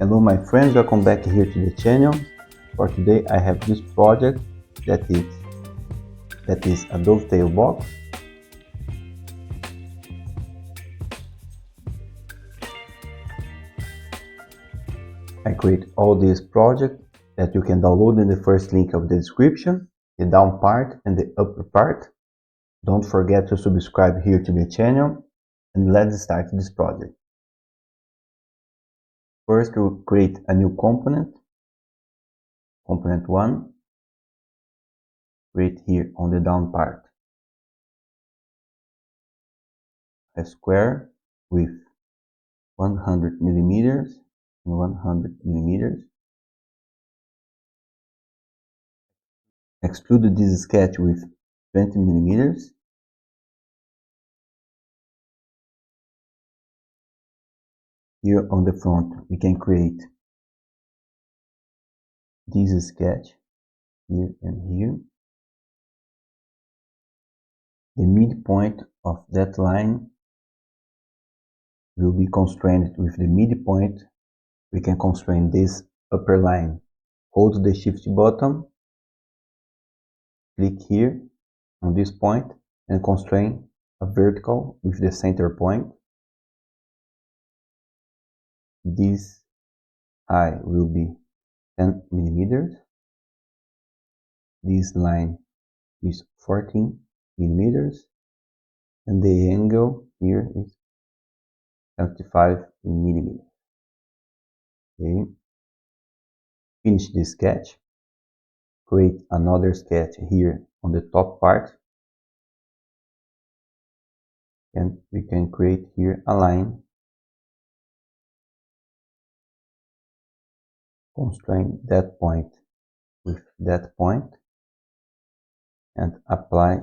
Hello my friends, welcome back here to the channel. For today I have this project that is a dovetail box. I create all this project that you can download in the first link of the description, the down part and the upper part. Don't forget to subscribe here to the channel, and let's start this project. First we'll create a new component 1, create here on the down part a square with 100 millimeters and 100 millimeters. Extrude this sketch with 20 millimeters. Here on the front we can create this sketch here and here. The midpoint of that line will be constrained with the midpoint. We can constrain this upper line. Hold the shift button, click here on this point and constrain a vertical with the center point. This eye will be 10 millimeters. This line is 14 millimeters and the angle here is 75 millimeters. Okay. Finish this sketch. Create another sketch here on the top part, and we can create here a line. Constrain that point with that point and apply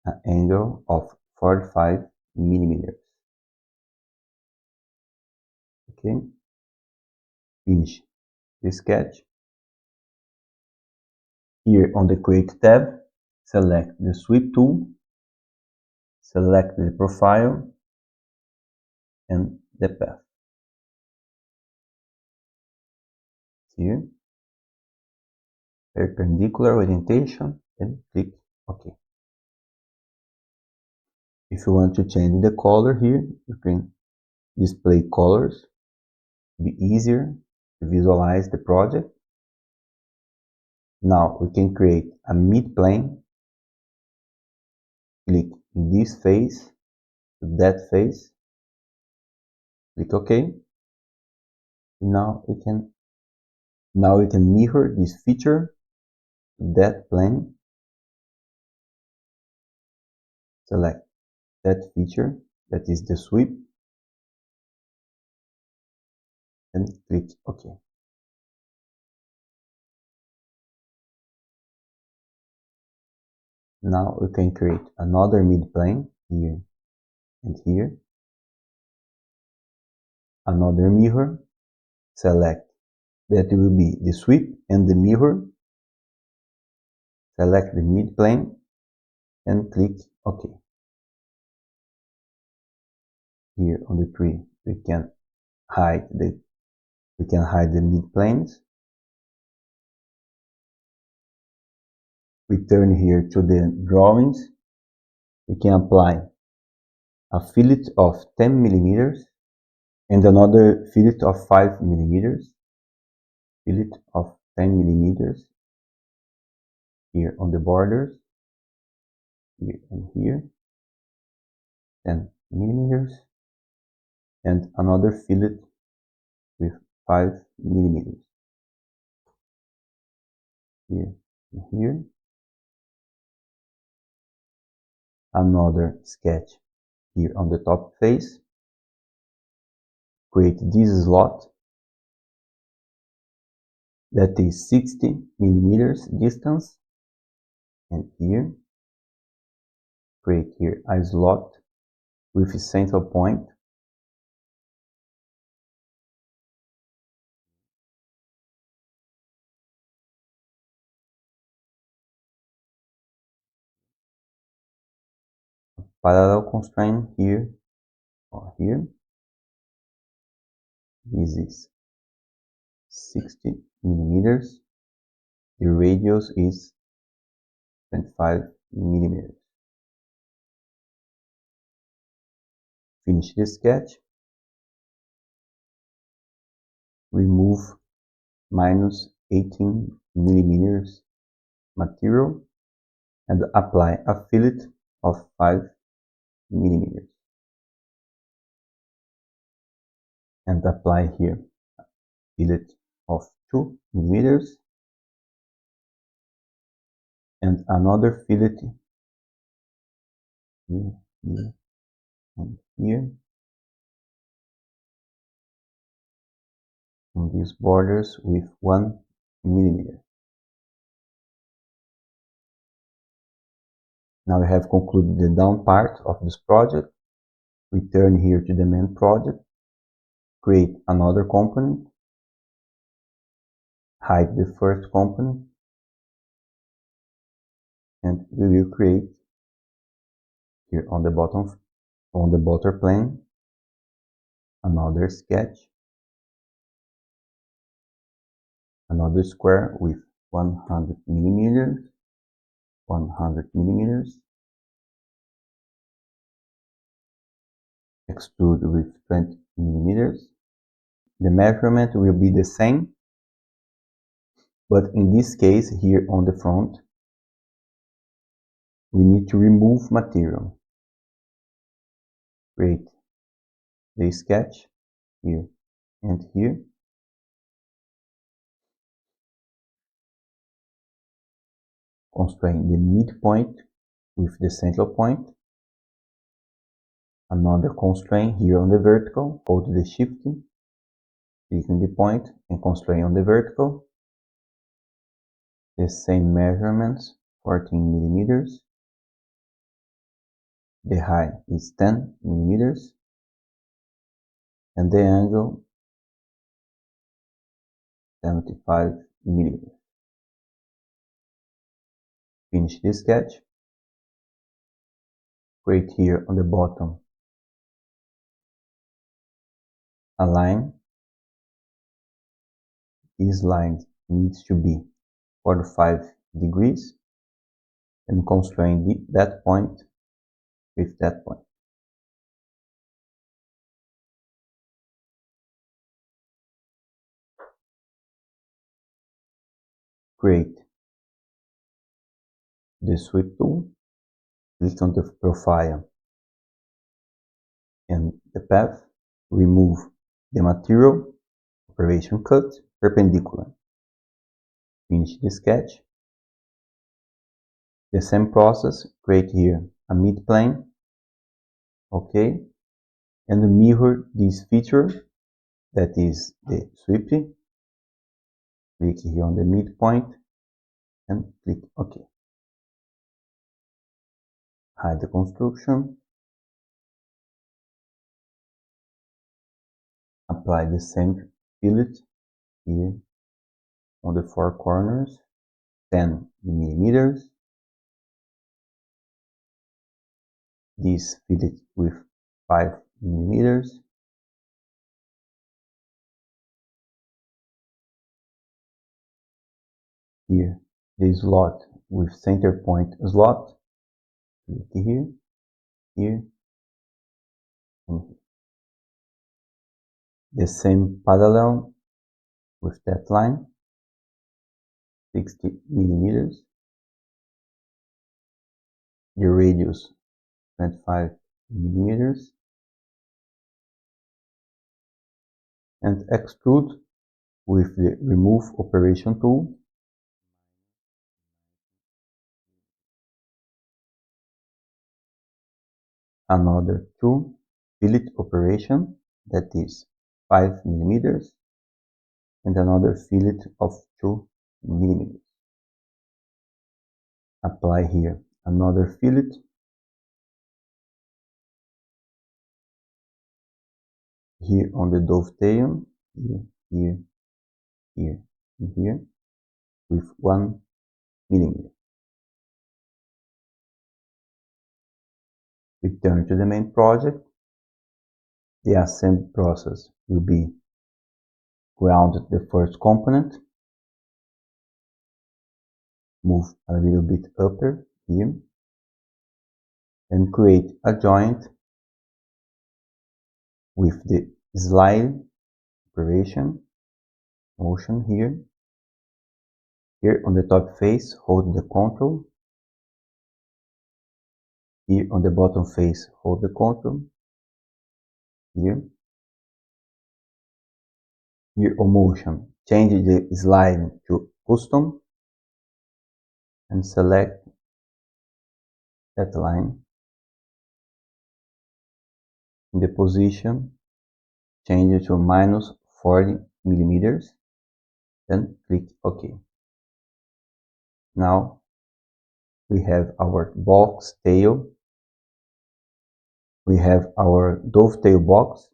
an angle of 45 millimeters. Okay. Finish the sketch. Here on the Create tab, select the Sweep tool, select the profile and the path. Here, perpendicular orientation, and click OK. If you want to change the color here, you can display colors. It'll be easier to visualize the project. Now we can create a mid-plane. Click in this face to that face. Click OK. Now we can mirror this feature to that plane. Select that feature, that is the sweep, and click OK. Now we can create another mid-plane here and here. Another mirror. Select that will be the sweep and the mirror. Select the mid-plane and click OK. Here on the tree we can hide the mid-planes. Return here to the drawings. We can apply a fillet of 10 millimeters and another fillet of 5 millimeters. Fillet of 10 millimeters here on the borders, here and here, 10 millimeters, and another fillet with 5 millimeters here and here. Another sketch here on the top face. Create this slot that is 60 millimeters distance, and here create here a slot with a central point. Parallel constraint here or here. This is 60 millimeters. The radius is 25 millimeters. Finish the sketch. Remove minus 18 millimeters material and apply a fillet of 5 millimeters. And apply here a fillet of 2 millimeters and another fillet here, here, and here on these borders with 1 millimeter. Now we have concluded the down part of this project. Return here to the main project, create another component, hide the first component, and we will create here on the bottom plane another sketch, another square with 100 millimeters, 100 millimeters, extrude with 20 millimeters. The measurement will be the same, but in this case here on the front we need to remove material. Create the sketch here and here. Constrain the midpoint with the central point. Another constraint here on the vertical. Hold the shift, click on the point and constrain on the vertical. The same measurements, 14 millimeters. The height is 10 millimeters. And the angle 75 millimeters. Finish the sketch. Create here on the bottom a line. This line needs to be 45 degrees and constrain that point with that point. Create the sweep tool, click on the profile and the path, remove the material, operation cut, perpendicular. Finish the sketch. The same process, create here a mid-plane, okay, and mirror this feature that is the sweep. Click here on the midpoint and click OK. Hide the construction. Apply the same fillet here on the four corners, 10 millimeters. This fillet with 5 millimeters. Here, the slot with center point slot. Click here, here, and here. The same parallel with that line, 60 millimeters. The radius 25 millimeters. And extrude with the remove operation tool. Another 2 fillet operation, that is 5 millimeters, and another fillet of 2 millimeters. Apply here another fillet. Here on the dovetail, here, here, here, and here, with 1 millimeter. Return to the main project. The assembly process will be ground the first component, move a little bit upper here, and create a joint with the slide operation, motion here. Here on the top face, hold the Ctrl. Here on the bottom face, hold the Ctrl. Here. Here on motion, change the slide to custom and select that line. In the position, change it to -40 millimeters, then click OK. Now we have our box tail, we have our dovetail box,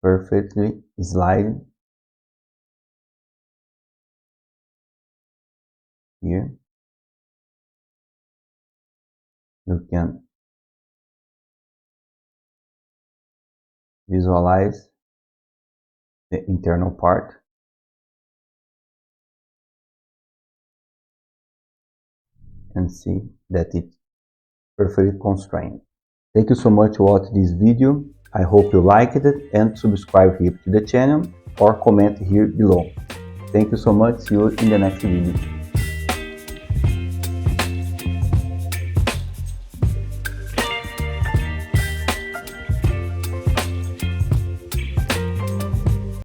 perfectly sliding here. You can visualize the internal part. And see that it's perfectly constrained. Thank you so much for watching this video. I hope you liked it and subscribe here to the channel or comment here below. Thank you so much. See you in the next video.